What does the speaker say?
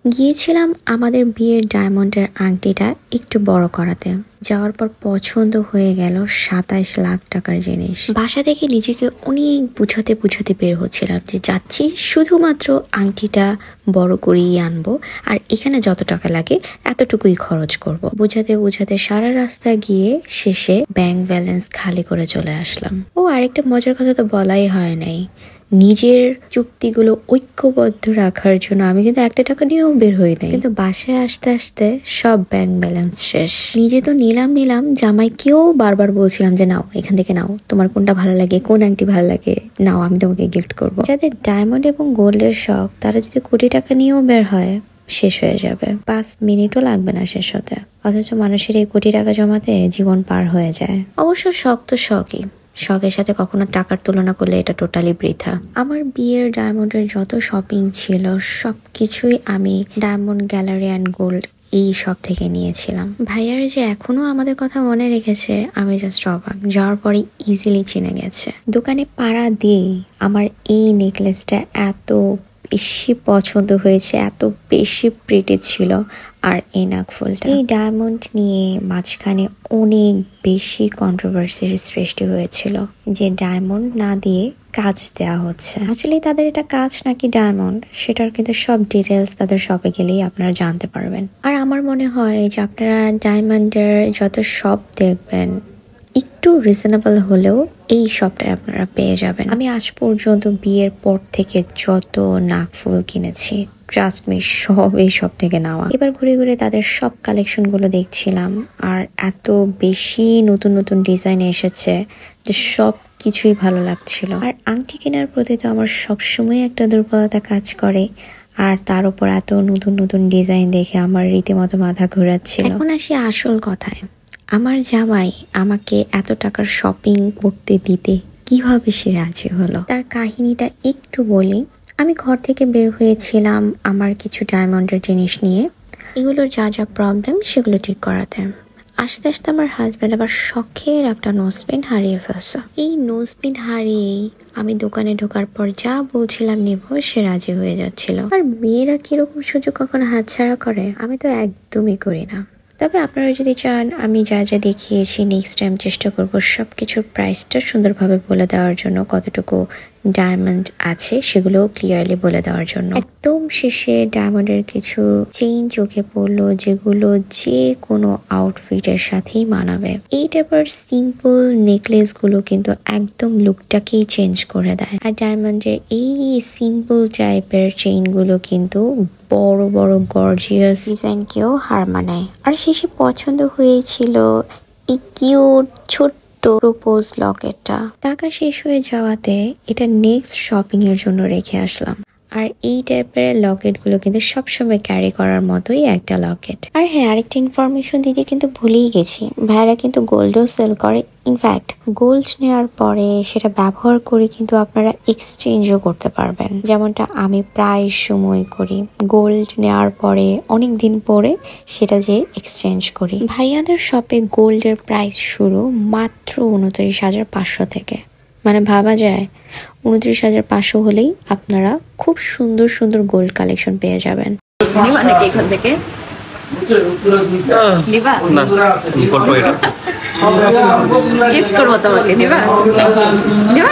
গিয়েছিলাম আমাদের বিয়ের ডায়মন্ডের আংটিটা একটু বড় করাতে। যাওয়ার পর পছন্দ হয়ে গেল ২৭ লাখ টাকার জিনিস। বাসা থেকে নিজেকে অনেক বুঝাতে বের হচ্ছিলাম যে যাচ্ছি শুধুমাত্র আংটিটা বড় করেই আনবো, আর এখানে যত টাকা লাগে এতটুকুই খরচ করব। বুঝাতে সারা রাস্তা গিয়ে শেষে ব্যাংক ব্যালেন্স খালি করে চলে আসলাম। ও আরেকটা মজার কথা তো বলাই হয় নাই, নিজের চুক্তিগুলো ঐক্যবদ্ধ রাখার জন্য আমি কিন্তু একটা টাকা নিয়েও বের হই নাই, কিন্তু বাসায় আসতে আসতে সব ব্যাংক ব্যালেন্স শেষ। নিজে তো নিলাম, জামাইকেও বারবার বলছিলাম যে নাও, এখান থেকে নাও, তোমার কোনটা ভালো লাগে, কোন আংটি ভালো লাগে, নাও, আমি তোমাকে গিফট করব। যাদের ডায়মন্ড এবং গোল্ডের শখ, তারা যদি কোটি টাকা নিয়েও বের হয় শেষ হয়ে যাবে, 5 মিনিটও লাগবে না শেষ হতে। অথচ মানুষের এই কোটি টাকা জমাতে জীবন পার হয়ে যায়। অবশ্য শখ তো শখই, শখের সাথে কখনো টাকার তুলনা করলে এটা টোটালি বৃথা। আমার বিয়ের ডায়মন্ডের যত শপিং ছিল সবকিছুই আমি ডায়মন্ড গ্যালারি অ্যান্ড গোল্ড এই সব থেকে নিয়েছিলাম। ভাইয়ারা যে এখনো আমাদের কথা মনে রেখেছে, আমি জাস্ট অবাক। যাওয়ার পরে ইজিলি চিনে গেছে। দোকানে পাড়া দিয়ে আমার এই নেকলেসটা এত বেশি পছন্দ হয়েছে, এত বেশি প্রিটি ছিল। আর এই নাকফুলটা, এই ডায়মন্ড নিয়ে মাঝখানে অনেক বেশি কন্ট্রোভার্সির সৃষ্টি হয়েছিল যে ডায়মন্ড না দিয়ে কাজ দেওয়া হচ্ছে। আসলে তাদের এটা কাজ নাকি ডায়মন্ড, সেটার কিন্তু সব ডিটেলস তাদের শপে গেলেই আপনারা জানতে পারবেন। আর আমার মনে হয় যে আপনারা ডায়মন্ডের যত শপ দেখবেন একটু রিজনেবল হলেও এই শপটায় আপনারা পেয়ে যাবেন। আমি আজ পর্যন্ত বিয়ের পর থেকে যত নাকফুল কিনেছি, ট্রাস্ট মি, সব এই শপ থেকে নেওয়া। এবার ঘুরে ঘুরে তাদের সব কালেকশন গুলো দেখছিলাম, আর এত বেশি নতুন নতুন ডিজাইন এসেছে যে সব কিছুই ভালো লাগছিল। আর আংটি কেনার প্রতি তো আমার সবসময় একটা দুর্বলতা কাজ করে, আর তার উপর এত নতুন নতুন ডিজাইন দেখে আমার রীতিমতো মাথা ঘোরাচ্ছিল। এখন আসি আসল কথায়, আমার জামাই আমাকে এত টাকার শপিং করতে দিতে কিভাবে সে রাজি হলো, তার কাহিনীটা একটু বলি। আমি ঘর থেকে বের হয়েছিলাম আমার কিছু ডায়মন্ডের জিনিস নিয়ে, এগুলোর যা যা প্রবলেম সেগুলো ঠিক করাতে। আস্তে আস্তে আমার হাজব্যান্ড আবার শখের একটা নোজপিন হারিয়ে ফেলছে। এই নোজপিন হারিয়েই আমি দোকানে ঢোকার পর যা বলছিলাম নিব, সে রাজি হয়ে যাচ্ছিল। আর মেয়েরা কিরকম সুযোগ কখনো হাতছাড়া করে? আমি তো একদমই করি না। তবে আপনারা যদি চান, আমি যা যা দেখিয়েছি নেক্সট টাইম চেষ্টা করব সবকিছুর প্রাইসটা সুন্দরভাবে বলে দেওয়ার জন্য, কতটুকু ডায়মন্ড আছে সেগুলো ক্লিয়ারলি বলে দেওয়ার জন্য। একদম শেষে ডায়মন্ডের কিছু চেইন চোখে পড়লো যেগুলো যে কোনো আউটফিটের সাথেই মানাবে। এই টাইপের সিম্পল নেকলেস গুলো কিন্তু একদম লুকটাকেই চেঞ্জ করে দেয়। আর ডায়মন্ডের এই সিম্পল টাইপের চেইন গুলো কিন্তু বড় বড় গর্জিয়াস ডিজাইনকেও হার মানায়। আর শেষে পছন্দ হয়েছিল এই কিউট ছোট্ট প্রপোজ লকেটটা। টাকা শেষ হয়ে যাওয়াতে এটা নেক্সট শপিং এর জন্য রেখে আসলাম। আর এই টাইপের লকেট গুলো কিন্তু সবসময় ক্যারি করার মতোই একটা লকেট। আর হ্যাঁ, আরেকটা ইনফরমেশন দিতে কিন্তু ভুলেই গেছি, ভাইরা কিন্তু গোল্ডও সেল করে। ইনফ্যাক্ট গোল্ড নেওয়ার পরে সেটা ব্যবহার করে কিন্তু আপনারা এক্সচেঞ্জও করতে পারবেন, যেমনটা আমি প্রায় সময় করি। গোল্ড নেওয়ার পরে অনেক দিন পরে সেটা যে এক্সচেঞ্জ করি। ভাইয়াদের শপে গোল্ডের প্রাইস শুরু মাত্র 29,500 থেকে। মানে ভাবা যায় 29,500 হলেই আপনারা খুব সুন্দর সুন্দর গোল্ড কালেকশন পেয়ে যাবেন। এখান থেকে নিবা গিফট করবো তোমাকে, নিবা না?